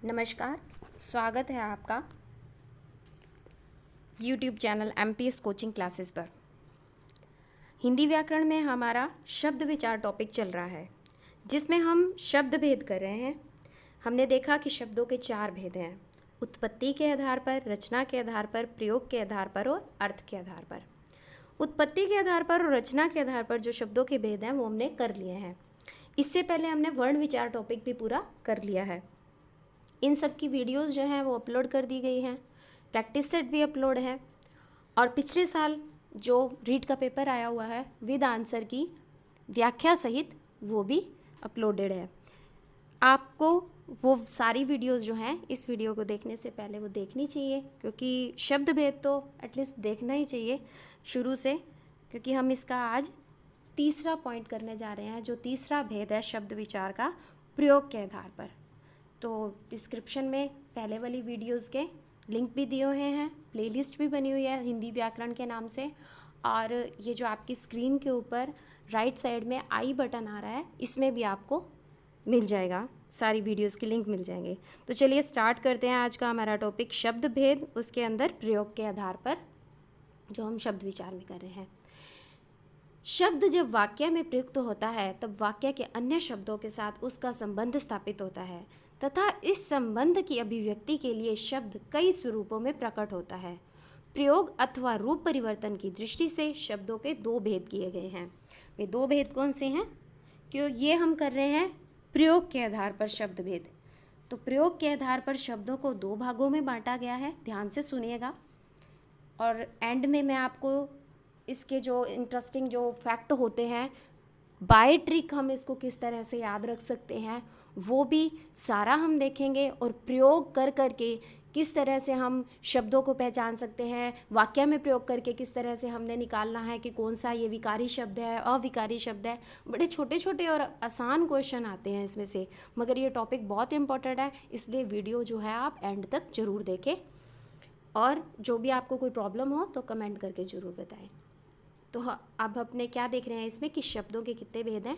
नमस्कार। स्वागत है आपका YouTube channel MPS coaching classes पर। हिंदी व्याकरण में हमारा शब्द विचार टॉपिक चल रहा है, जिसमें हम शब्द भेद कर रहे हैं। हमने देखा कि शब्दों के 4 भेद हैं: उत्पत्ति के आधार पर, रचना के आधार पर, प्रयोग के आधार पर और अर्थ के आधार पर। उत्पत्ति के आधार पर और रचना के आधार पर जो शब्दों के भेद हैं वो हमने कर लिए हैं। इससे पहले हमने वर्ण विचार टॉपिक भी पूरा कर लिया है। इन सब की वीडियोस जो हैं वो अपलोड कर दी गई हैं, प्रैक्टिस सेट भी अपलोड है और पिछले साल जो रीड का पेपर आया हुआ है विद आंसर की व्याख्या सहित वो भी अपलोडेड है। आपको वो सारी वीडियोस जो हैं इस वीडियो को देखने से पहले वो देखनी चाहिए, क्योंकि शब्द भेद तो एटलीस्ट देखना ही चाहिए शुरू से, क्योंकि हम इसका आज तीसरा पॉइंट करने जा रहे हैं, जो तीसरा भेद है शब्द विचार का प्रयोग के आधार पर। तो डिस्क्रिप्शन में पहले वाली वीडियोस के लिंक भी दिए हुए हैं, प्लेलिस्ट भी बनी हुई है हिंदी व्याकरण के नाम से, और ये जो आपकी स्क्रीन के ऊपर राइट साइड में आई बटन आ रहा है इसमें भी आपको मिल जाएगा, सारी वीडियोस के लिंक मिल जाएंगे। तो चलिए स्टार्ट करते हैं आज का हमारा टॉपिक शब्द भेद, उसके अंदर प्रयोग के आधार पर जो हम शब्द विचार में कर रहे हैं। शब्द जब वाक्य में प्रयुक्त होता है तब वाक्य के अन्य शब्दों के साथ उसका संबंध स्थापित होता है तथा इस संबंध की अभिव्यक्ति के लिए शब्द कई स्वरूपों में प्रकट होता है। प्रयोग अथवा रूप परिवर्तन की दृष्टि से शब्दों के 2 भेद किए गए हैं। वे 2 भेद कौन से हैं? क्यों ये हम कर रहे हैं प्रयोग के आधार पर शब्द भेद। तो प्रयोग के आधार पर शब्दों को 2 भागों में बांटा गया है, ध्यान से सुनिएगा। और एंड में मैं आपको इसके जो इंटरेस्टिंग जो फैक्ट होते हैं, बाय ट्रिक हम इसको किस तरह से याद रख सकते हैं वो भी सारा हम देखेंगे, और प्रयोग कर करके किस तरह से हम शब्दों को पहचान सकते हैं, वाक्य में प्रयोग करके किस तरह से हमने निकालना है कि कौन सा ये विकारी शब्द है, अविकारी शब्द है। बड़े छोटे छोटे और आसान क्वेश्चन आते हैं इसमें से, मगर ये टॉपिक बहुत इंपॉर्टेंट है, इसलिए वीडियो जो है आप एंड तक ज़रूर देखें, और जो भी आपको कोई प्रॉब्लम हो तो कमेंट करके ज़रूर बताएं। तो अब अपने क्या देख रहे हैं इसमें कि शब्दों के कितने भेद हैं?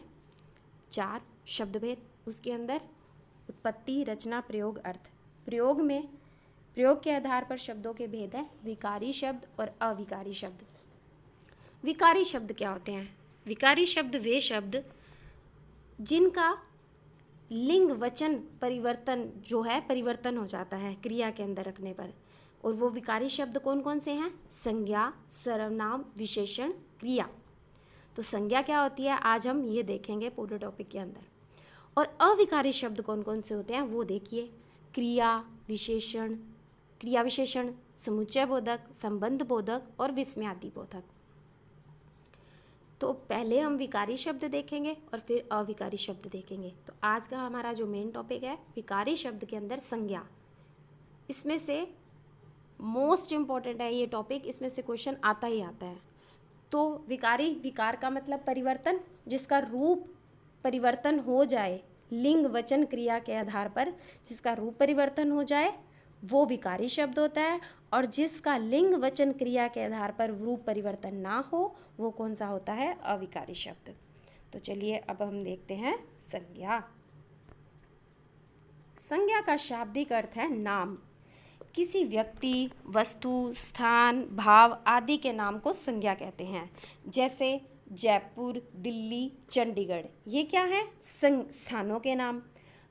4 शब्द भेद। उसके अंदर उत्पत्ति, रचना, प्रयोग, अर्थ। प्रयोग में प्रयोग के आधार पर शब्दों के भेद हैं विकारी शब्द और अविकारी शब्द। विकारी शब्द क्या होते हैं? विकारी शब्द वे शब्द जिनका लिंग वचन परिवर्तन जो है परिवर्तन हो जाता है क्रिया के अंदर रखने पर। और वो विकारी शब्द कौन कौन से हैं? संज्ञा, सर्वनाम, विशेषण, क्रिया। तो संज्ञा क्या होती है आज हम ये देखेंगे पूरे टॉपिक के अंदर। और अविकारी शब्द कौन कौन से होते हैं वो देखिए: क्रिया विशेषण, क्रिया विशेषण, समुच्चय बोधक, संबंध बोधक और विस्मयादि बोधक। तो पहले हम विकारी शब्द देखेंगे और फिर अविकारी शब्द देखेंगे। तो आज का हमारा जो मेन टॉपिक है विकारी शब्द के अंदर संज्ञा। इसमें से मोस्ट इम्पॉर्टेंट है ये टॉपिक, इसमें से क्वेश्चन आता ही आता है। तो विकारी, विकार का मतलब परिवर्तन, जिसका रूप परिवर्तन हो जाए लिंग वचन क्रिया के आधार पर, जिसका रूप परिवर्तन हो जाए वो विकारी शब्द होता है, और जिसका लिंग वचन क्रिया के आधार पर रूप परिवर्तन ना हो वो कौन सा होता है? अविकारी शब्द। तो चलिए अब हम देखते हैं संज्ञा। संज्ञा का शाब्दिक अर्थ है नाम। किसी व्यक्ति, वस्तु, स्थान, भाव आदि के नाम को संज्ञा कहते हैं। जैसे जयपुर, दिल्ली, चंडीगढ़, ये क्या है? स्थानों के नाम।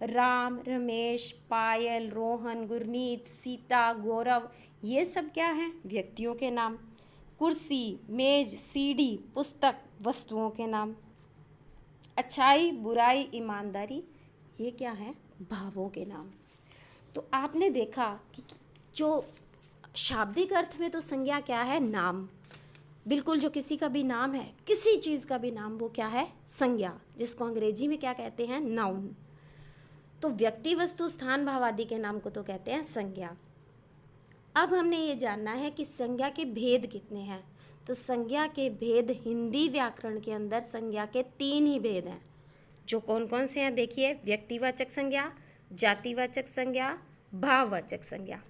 राम, रमेश, पायल, रोहन, गुरनीत, सीता, गौरव, ये सब क्या है? व्यक्तियों के नाम। कुर्सी, मेज, सीढ़ी, पुस्तक, वस्तुओं के नाम। अच्छाई, बुराई, ईमानदारी, ये क्या है? भावों के नाम। तो आपने देखा कि जो शाब्दिक अर्थ में तो संज्ञा क्या है? नाम। बिल्कुल, जो किसी का भी नाम है, किसी चीज़ का भी नाम, वो क्या है? संज्ञा, जिसको अंग्रेजी में क्या कहते हैं? नाउन। तो व्यक्ति, वस्तु, स्थान, भाव आदि के नाम को तो कहते हैं संज्ञा। अब हमने ये जानना है कि संज्ञा के भेद कितने हैं। तो संज्ञा के भेद हिंदी व्याकरण के अंदर संज्ञा के 3 ही भेद हैं। जो कौन कौन से हैं देखिए: व्यक्तिवाचक संज्ञा, जातिवाचक संज्ञा, भाववाचक संज्ञा।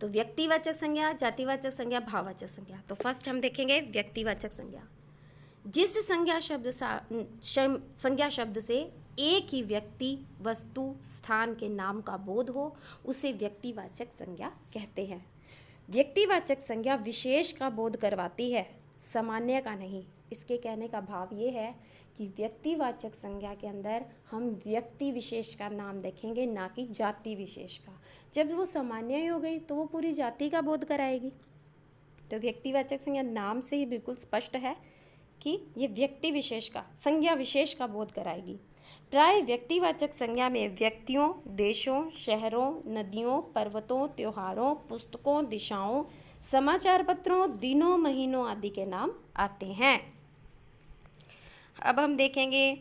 तो व्यक्तिवाचक संज्ञा, जातिवाचक संज्ञा, भाववाचक संज्ञा। तो फर्स्ट हम देखेंगे व्यक्तिवाचक संज्ञा। जिस संज्ञा शब्द से एक ही व्यक्ति, वस्तु, स्थान के नाम का बोध हो उसे व्यक्तिवाचक संज्ञा कहते हैं। व्यक्तिवाचक संज्ञा विशेष का बोध करवाती है, सामान्य का नहीं। इसके कहने का भाव ये है कि व्यक्तिवाचक संज्ञा के अंदर हम व्यक्ति विशेष का नाम देखेंगे, ना कि जाति विशेष का। जब वो सामान्य हो गई तो वो पूरी जाति का बोध कराएगी। तो व्यक्तिवाचक संज्ञा नाम से ही बिल्कुल स्पष्ट है कि ये व्यक्ति विशेष का, संज्ञा विशेष का बोध कराएगी। प्राय व्यक्तिवाचक संज्ञा में व्यक्तियों, देशों, शहरों, नदियों, पर्वतों, त्योहारों, पुस्तकों, दिशाओं, समाचार पत्रों, दिनों, महीनों आदि के नाम आते हैं। अब हम देखेंगे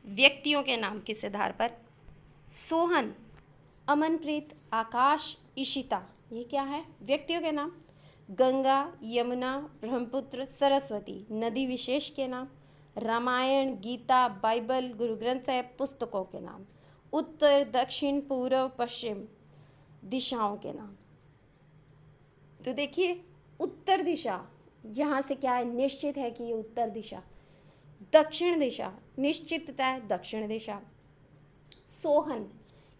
व्यक्तियों के नाम किस आधार पर। सोहन, अमनप्रीत, आकाश, इशिता, ये क्या है? व्यक्तियों के नाम। गंगा, यमुना, ब्रह्मपुत्र, सरस्वती, नदी विशेष के नाम। रामायण, गीता, बाइबल, गुरु ग्रंथ साहिब, पुस्तकों के नाम। उत्तर, दक्षिण, पूर्व, पश्चिम, दिशाओं के नाम। तो देखिए, उत्तर दिशा, यहाँ से क्या है? निश्चित है कि ये उत्तर दिशा। दक्षिण दिशा, निश्चितता है दक्षिण दिशा। सोहन,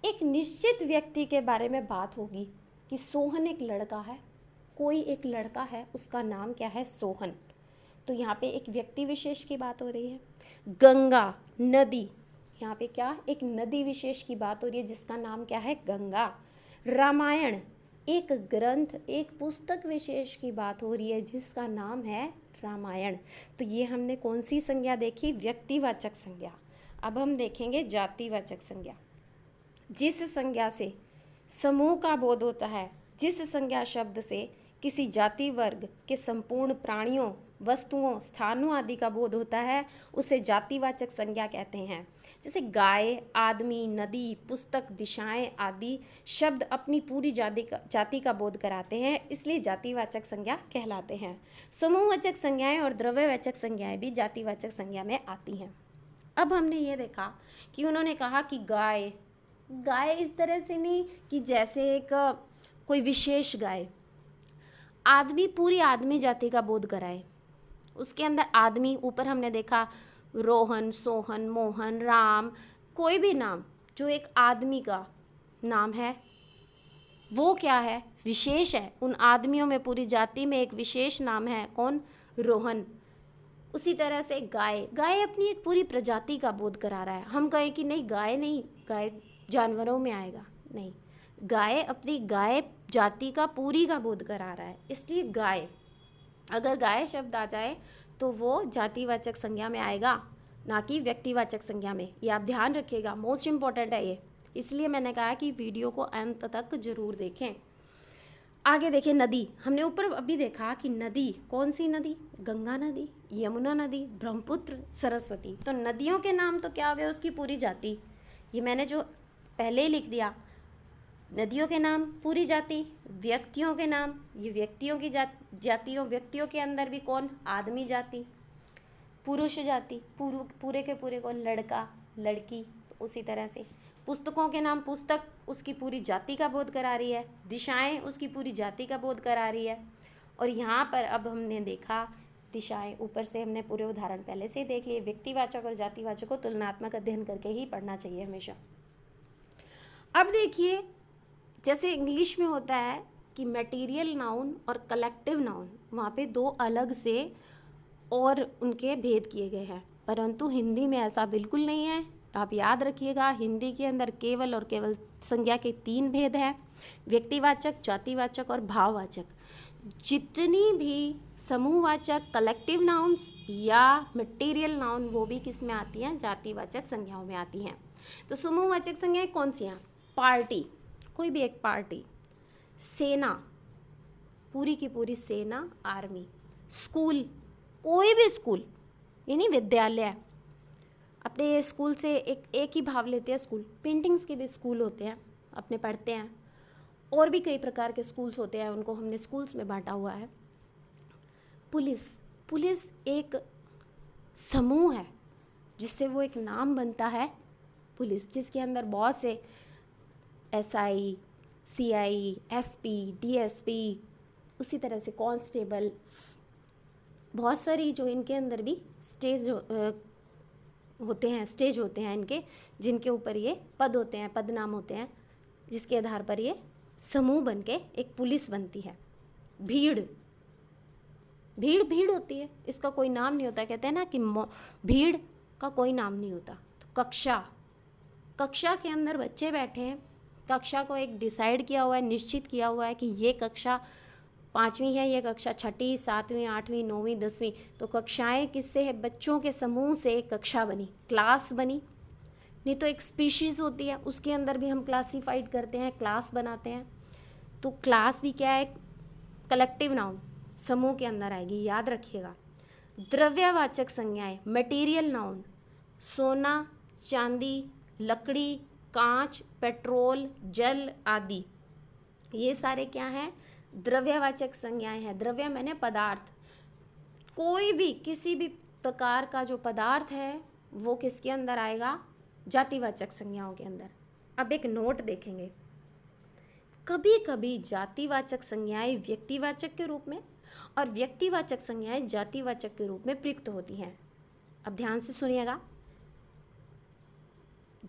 एक निश्चित व्यक्ति के बारे में बात होगी कि सोहन एक लड़का है, कोई एक लड़का है, उसका नाम क्या है? सोहन। तो यहाँ पे एक व्यक्ति विशेष की बात हो रही है। गंगा, नदी, यहाँ पे क्या? एक नदी विशेष की बात हो रही है जिसका नाम क्या है? गंगा। रामायण, एक ग्रंथ, एक पुस्तक विशेष की बात हो रही है जिसका नाम है रामायण। तो ये हमने कौन सी संज्ञा देखी? व्यक्तिवाचक संज्ञा। अब हम देखेंगे जातिवाचक संज्ञा। जिस संज्ञा से समूह का बोध होता है, जिस संज्ञा शब्द से किसी जाति वर्ग के संपूर्ण प्राणियों, वस्तुओं, स्थानों आदि का बोध होता है, उसे जातिवाचक संज्ञा कहते हैं। जैसे गाय, आदमी, नदी, पुस्तक, दिशाएं आदि शब्द अपनी पूरी जाति का बोध कराते हैं, इसलिए जातिवाचक संज्ञा कहलाते हैं। समूहवाचक संज्ञाएं और द्रव्यवाचक संज्ञाएं भी जातिवाचक संज्ञा में आती हैं। अब हमने ये देखा कि उन्होंने कहा कि गाय, गाय इस तरह से नहीं कि जैसे एक कोई विशेष गाय। आदमी, पूरी आदमी जाति का बोध कराए। उसके अंदर आदमी, ऊपर हमने देखा रोहन, सोहन, मोहन, राम, कोई भी नाम जो एक आदमी का नाम है वो क्या है? विशेष है। उन आदमियों में, पूरी जाति में एक विशेष नाम है, कौन? रोहन। उसी तरह से गाय, गाय अपनी एक पूरी प्रजाति का बोध करा रहा है। हम कहें कि नहीं गाय नहीं, गाय जानवरों में आएगा, नहीं, गाय अपनी गाय जाति का पूरी का बोध करा रहा है, इसलिए गाय। अगर गाय शब्द आ जाए तो वो जातिवाचक संज्ञा में आएगा, ना कि व्यक्तिवाचक संज्ञा में। ये आप ध्यान रखिएगा, मोस्ट इम्पॉर्टेंट है ये, इसलिए मैंने कहा कि वीडियो को अंत तक जरूर देखें। आगे देखें नदी। हमने ऊपर अभी देखा कि नदी, कौन सी नदी? गंगा नदी, यमुना नदी, ब्रह्मपुत्र, सरस्वती। तो नदियों के नाम तो क्या हो गए? उसकी पूरी जाति। ये मैंने जो पहले ही लिख दिया, नदियों के नाम पूरी जाति, व्यक्तियों के नाम ये व्यक्तियों की जातियों, व्यक्तियों के अंदर भी कौन? आदमी जाति, पुरुष जाति, पूरे के पूरे कौन? लड़का, लड़की। तो उसी तरह से पुस्तकों के नाम, पुस्तक उसकी पूरी जाति का बोध करा रही है, दिशाएं उसकी पूरी जाति का बोध करा रही है। और यहाँ पर अब हमने देखा दिशाएं, ऊपर से हमने पूरे उदाहरण पहले से ही देख लिए। व्यक्तिवाचक और जातिवाचक को तुलनात्मक अध्ययन करके ही पढ़ना चाहिए हमेशा। अब देखिए, जैसे इंग्लिश में होता है कि मटेरियल नाउन और कलेक्टिव नाउन, वहाँ पे दो अलग से और उनके भेद किए गए हैं, परंतु हिंदी में ऐसा बिल्कुल नहीं है। आप याद रखिएगा, हिंदी के अंदर केवल और केवल संज्ञा के 3 भेद हैं, व्यक्तिवाचक, जातिवाचक और भाववाचक। जितनी भी समूहवाचक, कलेक्टिव नाउन्स या मटेरियल नाउन, वो भी किस में आती हैं? जातिवाचक संज्ञाओं में आती हैं। तो समूहवाचक संज्ञाएं कौन सी हैं? पार्टी, कोई भी एक पार्टी। सेना, पूरी की पूरी सेना, आर्मी। स्कूल, कोई भी स्कूल, यानी विद्यालय। अपने स्कूल से एक ही भाव लेते हैं स्कूल। पेंटिंग्स के भी स्कूल होते हैं, अपने पढ़ते हैं। और भी कई प्रकार के स्कूल्स होते हैं, उनको हमने स्कूल्स में बांटा हुआ है। पुलिस, पुलिस एक समूह है जिससे वो एक नाम बनता है पुलिस, जिसके अंदर बहुत से SI, CI, SP, DSP, उसी तरह से कांस्टेबल, बहुत सारी जो इनके अंदर भी स्टेज होते हैं, स्टेज होते हैं इनके, जिनके ऊपर ये पद होते हैं, पद नाम होते हैं, जिसके आधार पर ये समूह बन के एक पुलिस बनती है। भीड़, भीड़ भीड़ होती है, इसका कोई नाम नहीं होता। कहते हैं ना कि भीड़ का कोई नाम नहीं होता। तो कक्षा, कक्षा के अंदर बच्चे बैठे हैं, कक्षा को एक डिसाइड किया हुआ है, निश्चित किया हुआ है कि ये कक्षा 5वीं है, ये कक्षा 6ठी, 7वीं, 8वीं, 9वीं, 10वीं। तो कक्षाएं किससे है? बच्चों के समूह से एक कक्षा बनी, क्लास बनी। नहीं तो एक स्पीशीज़ होती है, उसके अंदर भी हम क्लासीफाइड करते हैं, क्लास बनाते हैं। तो क्लास भी क्या है? कलेक्टिव नाउन, समूह के अंदर आएगी, याद रखिएगा। द्रव्यवाचक संज्ञाएं, मटेरियल नाउन, सोना, चांदी, लकड़ी, कांच, पेट्रोल, जल आदि, ये सारे क्या हैं? द्रव्यवाचक संज्ञाएं हैं। द्रव्य मैंने पदार्थ, कोई भी किसी भी प्रकार का जो पदार्थ है वो किसके अंदर आएगा? जातिवाचक संज्ञाओं के अंदर। अब एक नोट देखेंगे, कभी कभी जातिवाचक संज्ञाएं व्यक्तिवाचक के रूप में और व्यक्तिवाचक संज्ञाएं जातिवाचक के रूप में प्रयुक्त होती हैं। अब ध्यान से सुनिएगा।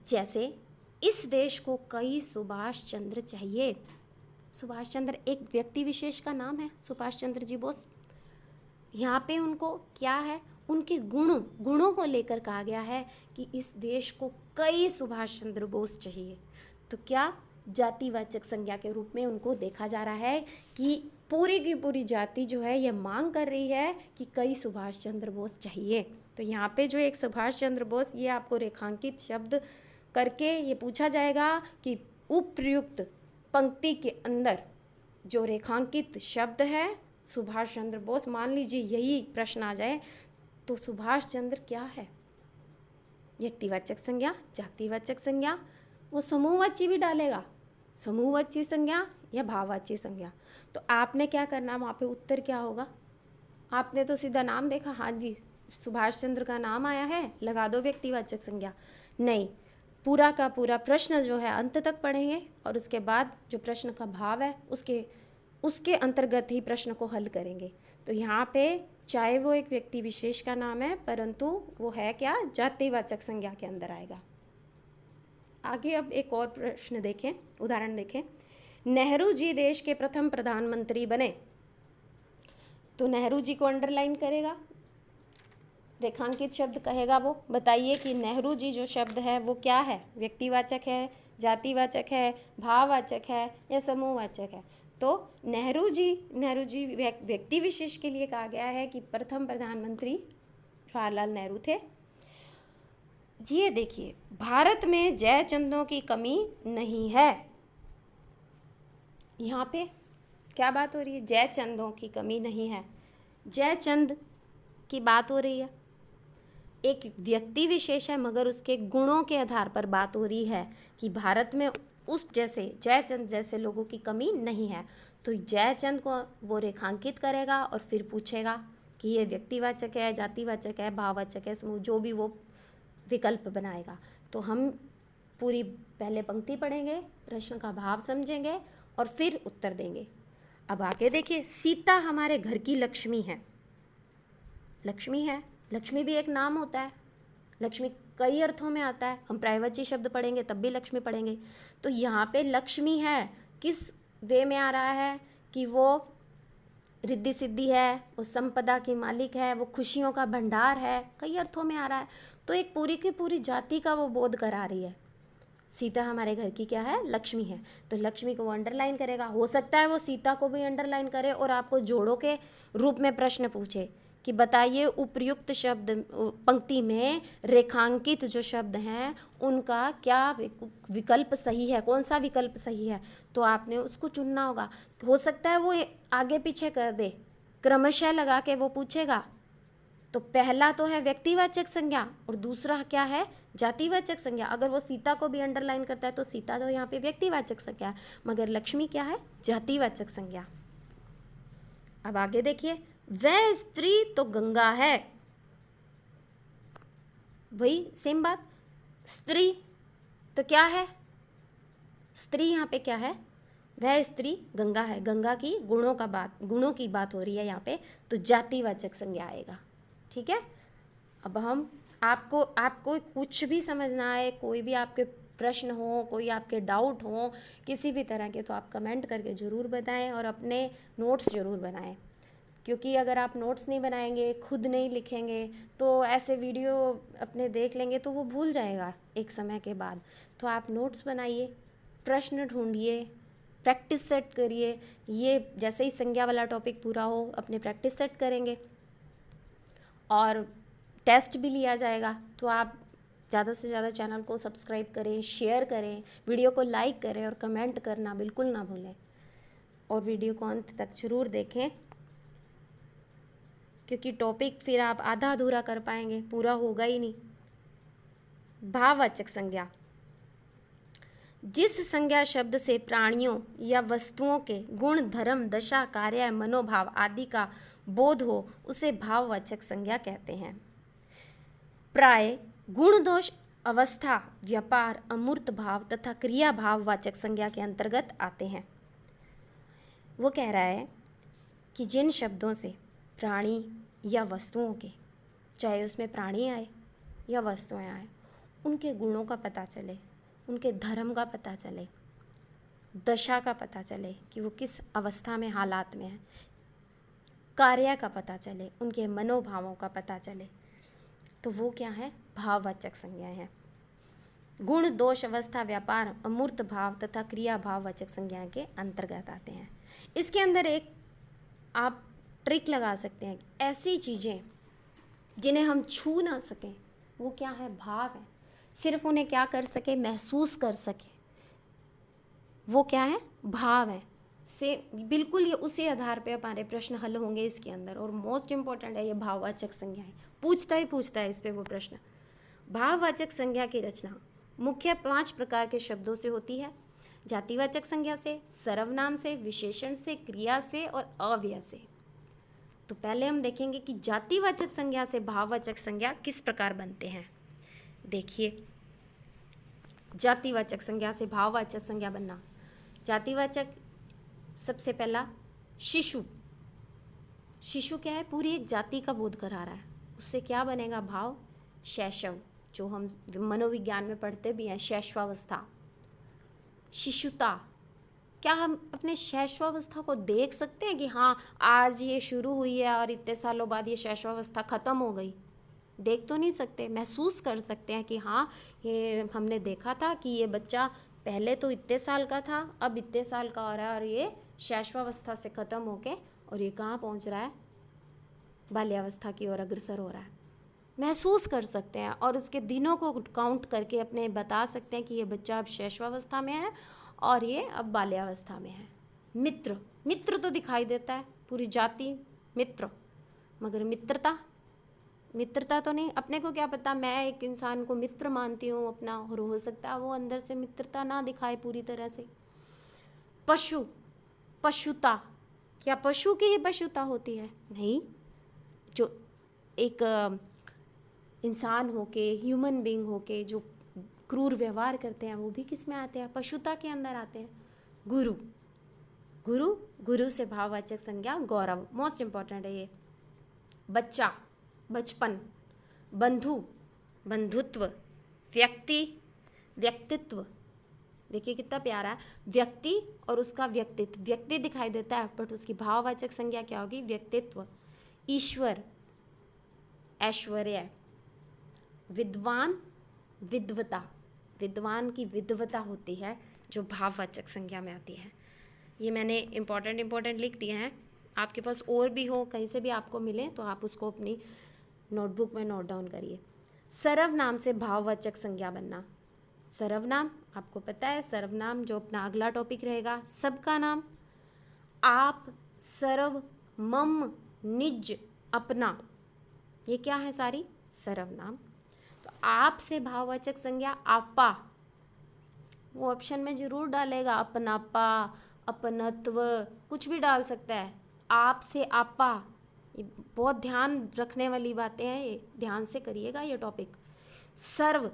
जैसे इस देश को कई सुभाष चंद्र चाहिए। सुभाष चंद्र एक व्यक्ति विशेष का नाम है, सुभाष चंद्र जी बोस। यहाँ पे उनको क्या है? उनके गुणों को लेकर कहा गया है कि इस देश को कई सुभाष चंद्र बोस चाहिए। तो क्या? जातिवाचक संज्ञा के रूप में उनको देखा जा रहा है कि पूरी की पूरी जाति जो है ये मांग कर रही है कि कई सुभाष चंद्र बोस चाहिए। तो यहाँ पे जो एक सुभाष चंद्र बोस, ये आपको रेखांकित शब्द करके ये पूछा जाएगा कि उपयुक्त पंक्ति के अंदर जो रेखांकित शब्द है सुभाष चंद्र बोस, मान लीजिए यही प्रश्न आ जाए तो सुभाष चंद्र क्या है? व्यक्तिवाचक संज्ञा, जातिवाचक संज्ञा, वो समूहवाची भी डालेगा, समूहवाची संज्ञा या भाववाची संज्ञा। तो आपने क्या करना, वहाँ पे उत्तर क्या होगा? आपने तो सीधा नाम देखा, हाँ जी सुभाष चंद्र का नाम आया है, लगा दो व्यक्तिवाचक संज्ञा। नहीं, पूरा का पूरा प्रश्न जो है अंत तक पढ़ेंगे और उसके बाद जो प्रश्न का भाव है उसके अंतर्गत ही प्रश्न को हल करेंगे। तो यहाँ पे चाहे वो एक व्यक्ति विशेष का नाम है, परंतु वो है क्या? जातिवाचक संज्ञा के अंदर आएगा। आगे अब एक और प्रश्न देखें, उदाहरण देखें। नेहरू जी देश के प्रथम प्रधानमंत्री बने। तो नेहरू जी को अंडरलाइन करेगा, रेखांकित शब्द कहेगा वो। बताइए कि नेहरू जी जो शब्द है वो क्या है? व्यक्तिवाचक है, जातिवाचक है, भाववाचक है या समूहवाचक है? तो नेहरू जी व्यक्ति विशेष के लिए कहा गया है कि प्रथम प्रधानमंत्री जवाहरलाल नेहरू थे। ये देखिए, भारत में जयचंदों की कमी नहीं है। यहाँ पे क्या बात हो रही है? जयचंदों की कमी नहीं है, जयचंद की बात हो रही है। एक व्यक्ति विशेष है मगर उसके गुणों के आधार पर बात हो रही है कि भारत में उस जैसे जयचंद जैसे लोगों की कमी नहीं है। तो जयचंद को वो रेखांकित करेगा और फिर पूछेगा कि ये व्यक्तिवाचक है, जातिवाचक है, भाववाचक है, समूह, जो भी वो विकल्प बनाएगा। तो हम पूरी पहले पंक्ति पढ़ेंगे, प्रश्न का भाव समझेंगे और फिर उत्तर देंगे। अब आगे देखिए, सीता हमारे घर की लक्ष्मी है। लक्ष्मी है, लक्ष्मी भी एक नाम होता है, लक्ष्मी कई अर्थों में आता है। हम प्रायवाची शब्द पढ़ेंगे तब भी लक्ष्मी पढ़ेंगे। तो यहाँ पे लक्ष्मी है, किस वे में आ रहा है कि वो रिद्धि सिद्धि है, वो संपदा की मालिक है, वो खुशियों का भंडार है, कई अर्थों में आ रहा है। तो एक पूरी की पूरी जाति का वो बोध करा रही है। सीता हमारे घर की क्या है? लक्ष्मी है। तो लक्ष्मी को वो अंडरलाइन करेगा। हो सकता है वो सीता को भी अंडरलाइन करे और आपको जोड़ों के रूप में प्रश्न पूछे कि बताइए उपयुक्त शब्द पंक्ति में रेखांकित जो शब्द हैं उनका क्या विकल्प सही है, कौन सा विकल्प सही है। तो आपने उसको चुनना होगा। हो सकता है वो आगे पीछे कर दे, क्रमशः लगा के वो पूछेगा। तो पहला तो है व्यक्तिवाचक संज्ञा और दूसरा क्या है? जातिवाचक संज्ञा। अगर वो सीता को भी अंडरलाइन करता है तो सीता तो यहाँ पे व्यक्तिवाचक संज्ञा है, मगर लक्ष्मी क्या है? जातिवाचक संज्ञा। अब आगे देखिए, वह स्त्री तो गंगा है। भाई सेम बात, स्त्री तो क्या है? स्त्री यहाँ पे क्या है? वह स्त्री गंगा है। गंगा की गुणों की बात हो रही है यहाँ पे, तो जातिवाचक संज्ञा आएगा। ठीक है। अब हम आपको आपको कुछ भी समझ ना आए, कोई भी आपके प्रश्न हो, कोई आपके डाउट हो किसी भी तरह के, तो आप कमेंट करके ज़रूर बताएं और अपने नोट्स ज़रूर बनाएं। क्योंकि अगर आप नोट्स नहीं बनाएंगे, खुद नहीं लिखेंगे, तो ऐसे वीडियो अपने देख लेंगे तो वो भूल जाएगा एक समय के बाद। तो आप नोट्स बनाइए, प्रश्न ढूंढिए, प्रैक्टिस सेट करिए। ये जैसे ही संज्ञा वाला टॉपिक पूरा हो अपने प्रैक्टिस सेट करेंगे और टेस्ट भी लिया जाएगा। तो आप ज़्यादा से ज़्यादा चैनल को सब्सक्राइब करें, शेयर करें, वीडियो को लाइक करें और कमेंट करना बिल्कुल ना भूलें। और वीडियो को अंत तक ज़रूर देखें, क्योंकि टॉपिक फिर आप आधा अधूरा कर पाएंगे, पूरा होगा ही नहीं। भाववाचक संज्ञा। जिस संज्ञा शब्द से प्राणियों या वस्तुओं के गुण, धर्म, दशा, कार्य, मनोभाव आदि का बोध हो उसे भाववाचक संज्ञा कहते हैं। प्राय गुण, दोष, अवस्था, व्यापार, अमूर्त भाव तथा क्रिया भाववाचक संज्ञा के अंतर्गत आते हैं। वो कह रहा है कि जिन शब्दों से प्राणी या वस्तुओं के, चाहे उसमें प्राणी आए या वस्तुएं आए, उनके गुणों का पता चले, उनके धर्म का पता चले, दशा का पता चले कि वो किस अवस्था में, हालात में है, कार्य का पता चले, उनके मनोभावों का पता चले, तो वो क्या है? भाववाचक संज्ञाएं हैं। गुण, दोष, अवस्था, व्यापार, अमूर्त भाव तथा क्रिया भाववाचक संज्ञाएं के अंतर्गत आते हैं। इसके अंदर एक आप ट्रिक लगा सकते हैं, ऐसी चीज़ें जिन्हें हम छू ना सकें, वो क्या है? भाव है। सिर्फ उन्हें क्या कर सके? महसूस कर सके, वो क्या है? भाव है। से बिल्कुल ये उसी आधार पे हमारे प्रश्न हल होंगे इसके अंदर। और मोस्ट इम्पॉर्टेंट है ये भाववाचक संज्ञाएं, पूछता है इस पे वो प्रश्न। भाववाचक संज्ञा की रचना मुख्य 5 प्रकार के शब्दों से होती है। जातिवाचक संज्ञा से, सर्वनाम से, विशेषण से, क्रिया से और अव्यय से। तो पहले हम देखेंगे कि जातिवाचक संज्ञा से भाववाचक संज्ञा किस प्रकार बनते हैं। देखिए, जातिवाचक संज्ञा से भाववाचक संज्ञा बनना। जातिवाचक, सबसे पहला शिशु। शिशु क्या है? पूरी एक जाति का बोध करा रहा है। उससे क्या बनेगा? भाव। शैशव, जो हम मनोविज्ञान में पढ़ते भी हैं, शैशवावस्था। शिशुता, क्या हम अपने शैशवावस्था को देख सकते हैं कि हाँ आज ये शुरू हुई है और इतने सालों बाद ये शैशवावस्था ख़त्म हो गई? देख तो नहीं सकते, महसूस कर सकते हैं कि हाँ ये हमने देखा था कि ये बच्चा पहले तो इतने साल का था, अब इतने साल का हो रहा है और ये शैशवावस्था से ख़त्म होके और ये कहाँ पहुँच रहा है? बाल्यावस्था की ओर अग्रसर हो रहा है। महसूस कर सकते हैं और उसके दिनों को काउंट करके अपने बता सकते हैं कि ये बच्चा अब शैशवावस्था में है और ये अब बाल्यावस्था में है। मित्र, मित्र तो दिखाई देता है, पूरी जाति मित्र, मगर मित्रता तो नहीं। अपने को क्या पता, मैं एक इंसान को मित्र मानती हूँ अपना, और हो सकता है वो अंदर से मित्रता ना दिखाए पूरी तरह से। पशु, पशुता, क्या पशु की ही पशुता होती है? नहीं। जो एक इंसान होके, ह्यूमन बीइंग होके जो क्रूर व्यवहार करते हैं, वो भी किस में आते हैं? पशुता के अंदर आते हैं। गुरु, गुरु, गुरु से भाववाचक संज्ञा गौरव, मोस्ट इम्पॉर्टेंट है ये। बच्चा, बचपन। बंधु, बंधुत्व। व्यक्ति, व्यक्तित्व। देखिए कितना प्यारा है, व्यक्ति और उसका व्यक्तित्व। व्यक्ति दिखाई देता है बट उसकी भाववाचक संज्ञा क्या होगी? व्यक्तित्व। ईश्वर, ऐश्वर्य। विद्वान, विद्वता। विद्वान की विद्वता होती है जो भाववाचक संज्ञा में आती है। ये मैंने इम्पोर्टेंट लिख दिए हैं। आपके पास और भी हो, कहीं से भी आपको मिले तो आप उसको अपनी नोटबुक में नोट डाउन करिए। सर्वनाम से भाववाचक संज्ञा बनना। सर्वनाम, आपको पता है सर्वनाम जो अपना अगला टॉपिक रहेगा, सबका नाम। आप, सर्व, मम, निज, अपना, ये क्या है? सारी सर्वनाम। तो आप से भाववाचक संज्ञा आपा, वो ऑप्शन में जरूर डालेगा, अपनापा, अपनत्व, कुछ भी डाल सकता है। आप से आपा, ये बहुत ध्यान रखने वाली बातें हैं, ये ध्यान से करिएगा ये टॉपिक। सर्व,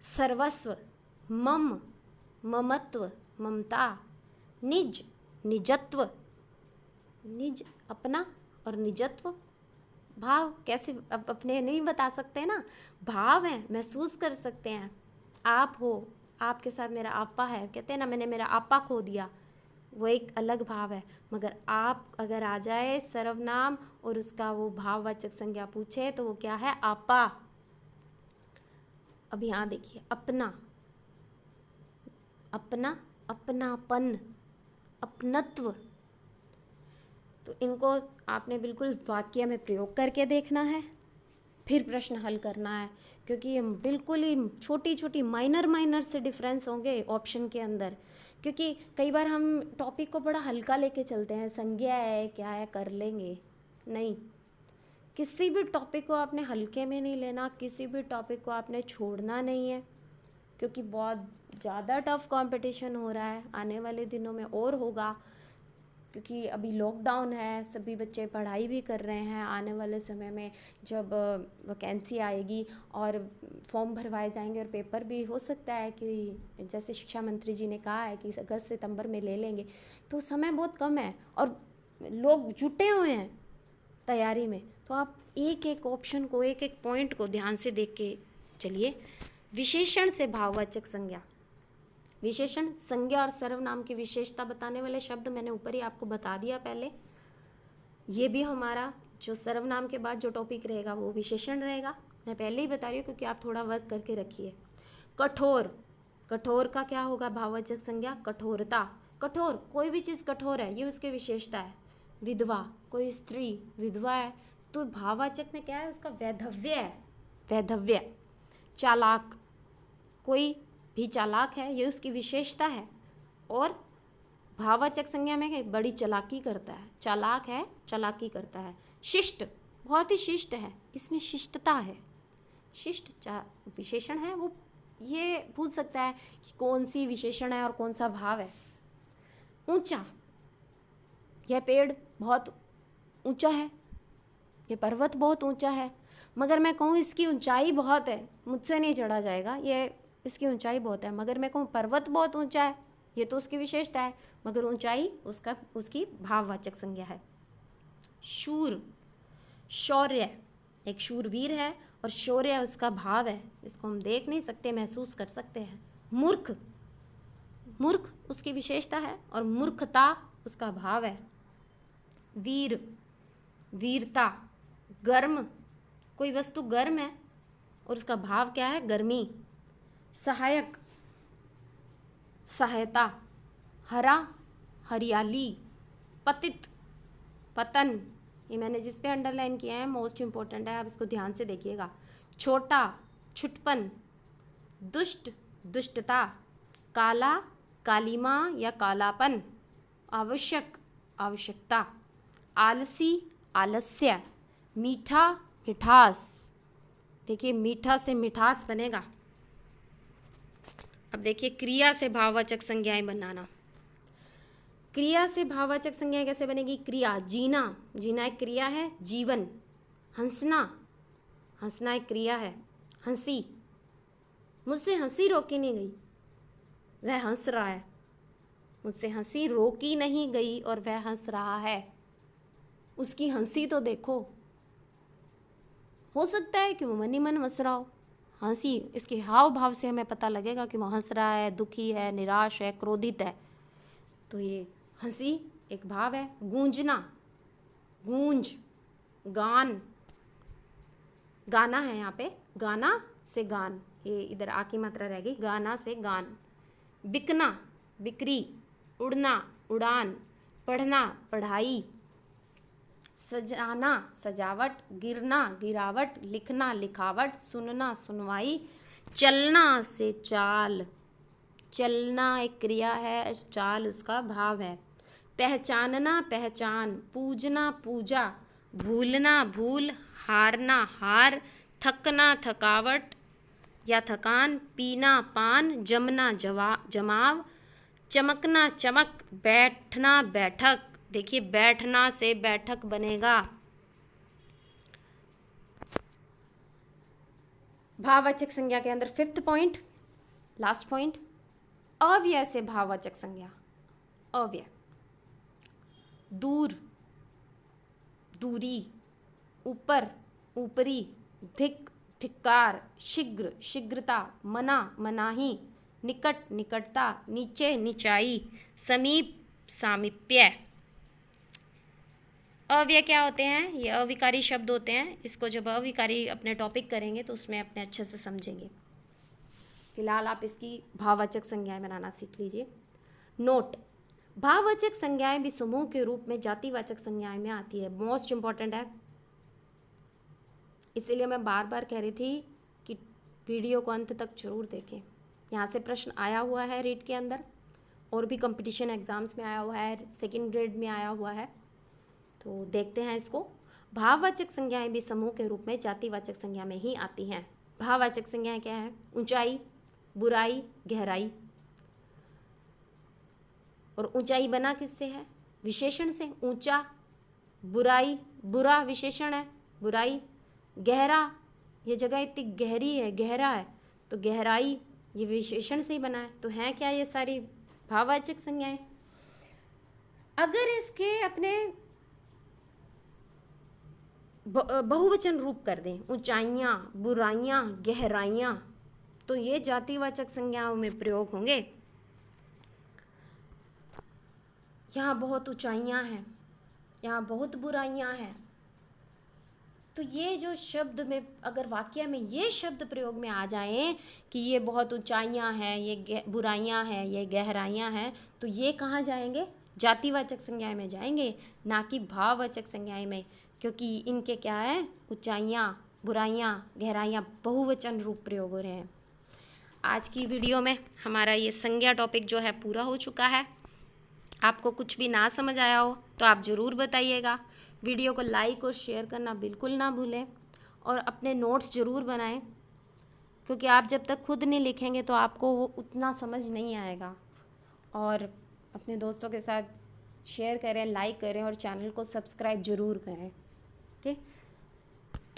सर्वस्व। मम, ममत्व, ममता। निज, निजत्व। निज अपना और निजत्व भाव कैसे अपने नहीं बता सकते ना, भाव हैं, महसूस कर सकते हैं। आप हो, आपके साथ मेरा आपा है, कहते हैं ना मैंने मेरा आपा खो दिया, वो एक अलग भाव है। मगर आप अगर आ जाए सर्वनाम और उसका वो भाववाचक संज्ञा पूछे तो वो क्या है, आपा। अब यहाँ देखिए, अपना, अपना, अपनापन, अपनत्व, तो इनको आपने बिल्कुल वाक्य में प्रयोग करके देखना है, फिर प्रश्न हल करना है, क्योंकि ये बिल्कुल ही छोटी छोटी माइनर से डिफरेंस होंगे ऑप्शन के अंदर। क्योंकि कई बार हम टॉपिक को बड़ा हल्का लेके चलते हैं, संज्ञा है क्या है कर लेंगे, नहीं, किसी भी टॉपिक को आपने हल्के में नहीं लेना, किसी भी टॉपिक को आपने छोड़ना नहीं है, क्योंकि बहुत ज़्यादा टफ कंपटीशन हो रहा है, आने वाले दिनों में और होगा, क्योंकि अभी लॉकडाउन है, सभी बच्चे पढ़ाई भी कर रहे हैं। आने वाले समय में जब वैकेंसी आएगी और फॉर्म भरवाए जाएंगे और पेपर भी हो सकता है कि जैसे शिक्षा मंत्री जी ने कहा है कि अगस्त सितंबर में ले लेंगे, तो समय बहुत कम है और लोग जुटे हुए हैं तैयारी में। तो आप एक एक ऑप्शन को, एक एक पॉइंट को ध्यान से देख के चलिए। विशेषण से भाववाचक संज्ञा, विशेषण संज्ञा और सर्वनाम की विशेषता बताने वाले शब्द मैंने ऊपर ही आपको बता दिया पहले। ये भी हमारा जो सर्वनाम के बाद जो टॉपिक रहेगा वो विशेषण रहेगा, मैं पहले ही बता रही हूँ, क्योंकि आप थोड़ा वर्क करके रखिए। कठोर, कठोर का क्या होगा भाववाचक संज्ञा, कठोरता, कठोर, कोई भी चीज़ कठोर है, ये उसकी विशेषता है। विधवा, कोई स्त्री विधवा है तो भाववाचक में क्या है, उसका वैधव्य है, वैधव्य। चालाक, कोई भी चालाक है, ये उसकी विशेषता है, और भाववाचक संज्ञा में बड़ी चालाकी करता है, चालाक है, चालाकी करता है। शिष्ट, बहुत ही शिष्ट है, इसमें शिष्टता है। शिष्ट विशेषण है, वो ये पूछ सकता है कि कौन सी विशेषण है और कौन सा भाव है। ऊंचा, यह पेड़ बहुत ऊंचा है, ये पर्वत बहुत ऊंचा है, मगर मैं कहूँ इसकी ऊंचाई बहुत है, मुझसे नहीं चढ़ा जाएगा, ये इसकी ऊंचाई बहुत है। मगर मैं कहूँ पर्वत बहुत ऊंचा है, ये तो उसकी विशेषता है, मगर ऊंचाई उसकी भाववाचक संज्ञा है। शूर, शौर्य, एक शूरवीर है और शौर्य उसका भाव है, इसको हम देख नहीं सकते, महसूस कर सकते हैं। मूर्ख, मूर्ख उसकी विशेषता है और मूर्खता उसका भाव है। वीर, वीरता। गर्म, कोई वस्तु गर्म है और उसका भाव क्या है, गर्मी। सहायक, सहायता। हरा, हरियाली। पतित, पतन, ये मैंने जिस पे अंडरलाइन किया है मोस्ट इम्पोर्टेंट है, आप इसको ध्यान से देखिएगा। छोटा, छुटपन। दुष्ट, दुष्टता। काला, कालीमा या कालापन। आवश्यक, आवश्यकता। आलसी, आलस्य। मीठा, मिठास, देखिए मीठा से मिठास बनेगा। अब देखिए क्रिया से भाववाचक संज्ञाएं बनाना। क्रिया से भाववाचक संज्ञाएं कैसे बनेगी, क्रिया, जीना, जीना एक क्रिया है। जीवन, हंसना, हंसना एक क्रिया है। हंसी, मुझसे हंसी रोकी नहीं गई, वह हंस रहा है, मुझसे हंसी रोकी नहीं गई और वह हंस रहा है, उसकी हंसी तो देखो। हो सकता है कि वो मन ही मन हंस रहा हो, हंसी इसके हाव भाव से हमें पता लगेगा कि वो हंस रहा है, दुखी है, निराश है, क्रोधित है, तो ये हंसी एक भाव है। गूंजना, गूंज, गान, गाना है यहाँ पे, गाना से गान, ये इधर आ की मात्रा रहेगी, गाना से गान। बिकना, बिक्री। उड़ना, उड़ान। पढ़ना, पढ़ाई। सजाना, सजावट। गिरना, गिरावट। लिखना, लिखावट। सुनना, सुनवाई। चलना से चाल, चलना एक क्रिया है, चाल उसका भाव है। पहचानना, पहचान। पूजना, पूजा। भूलना, भूल। हारना, हार। थकना, थकावट या थकान। पीना, पान। जमना, जमाव। चमकना, चमक। बैठना, बैठक, देखिए बैठना से बैठक बनेगा। भाववाचक संज्ञा के अंदर 5th पॉइंट, लास्ट पॉइंट, अव्यय से भाववाचक संज्ञा। अव्यय, दूर, दूरी, ऊपर, ऊपरी, धिक, धिक्कार, शीघ्र, शीघ्रता, मना, मनाही, निकट, निकटता, नीचे, नीचाई, समीप, सामीप्य। अव्यय क्या होते हैं? ये अविकारी शब्द होते हैं। इसको जब अविकारी अपने टॉपिक करेंगे तो उसमें अपने अच्छे से समझेंगे। फिलहाल आप इसकी भाववाचक संज्ञाएं बनाना सीख लीजिए। नोट, भाववाचक संज्ञाएं भी समूह के रूप में जातिवाचक संज्ञाएं में आती है। मोस्ट इंपॉर्टेंट है, इसीलिए मैं बार बार कह रही थी कि वीडियो को अंत तक जरूर देखें। यहाँ से प्रश्न आया हुआ है रीट के अंदर, और भी कंपटीशन एग्जाम्स में आया हुआ है, सेकंड ग्रेड में आया हुआ है, तो देखते हैं इसको। भाववाचक संज्ञाएं भी समूह के रूप में जातिवाचक संज्ञा में ही आती हैं। भाववाचक संज्ञाएं क्या है? ऊंचाई, बुराई, गहराई। और ऊंचाई बना किससे है? विशेषण से। ऊंचा, बुराई, बुरा विशेषण है, बुराई। गहरा, ये जगह इतनी गहरी है, गहरा है, तो गहराई ये विशेषण से ही बना है। तो हैं क्या ये सारी भाववाचक संज्ञाएं? अगर इसके अपने बहुवचन रूप कर दें, ऊंचाइयाँ, बुराइयाँ, गहराइयाँ, तो ये जातिवाचक संज्ञाओं में प्रयोग होंगे। यहाँ बहुत ऊंचाइयाँ हैं, यहाँ बहुत बुराइयाँ हैं, तो ये जो शब्द में, अगर वाक्य में ये शब्द प्रयोग में आ जाएं कि ये बहुत ऊंचाइयाँ हैं, ये बुराइयाँ हैं, ये गहराइयाँ हैं, तो ये कहाँ जाएंगे? जातिवाचक संज्ञाएं में जाएंगे, ना कि भाववाचक संज्ञाएं में, क्योंकि इनके क्या है? ऊंचाइयाँ, बुराइयाँ, गहराइयाँ बहुवचन रूप प्रयोग हो रहे हैं। आज की वीडियो में हमारा ये संज्ञा टॉपिक जो है पूरा हो चुका है। आपको कुछ भी ना समझ आया हो तो आप ज़रूर बताइएगा। वीडियो को लाइक और शेयर करना बिल्कुल ना भूलें, और अपने नोट्स ज़रूर बनाएं, क्योंकि आप जब तक खुद नहीं लिखेंगे तो आपको वो उतना समझ नहीं आएगा। और अपने दोस्तों के साथ शेयर करें, लाइक करें, और चैनल को सब्सक्राइब ज़रूर करें। Okay,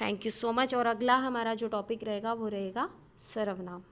thank you so much. और अगला हमारा जो टॉपिक रहेगा वो रहेगा सर्वनाम।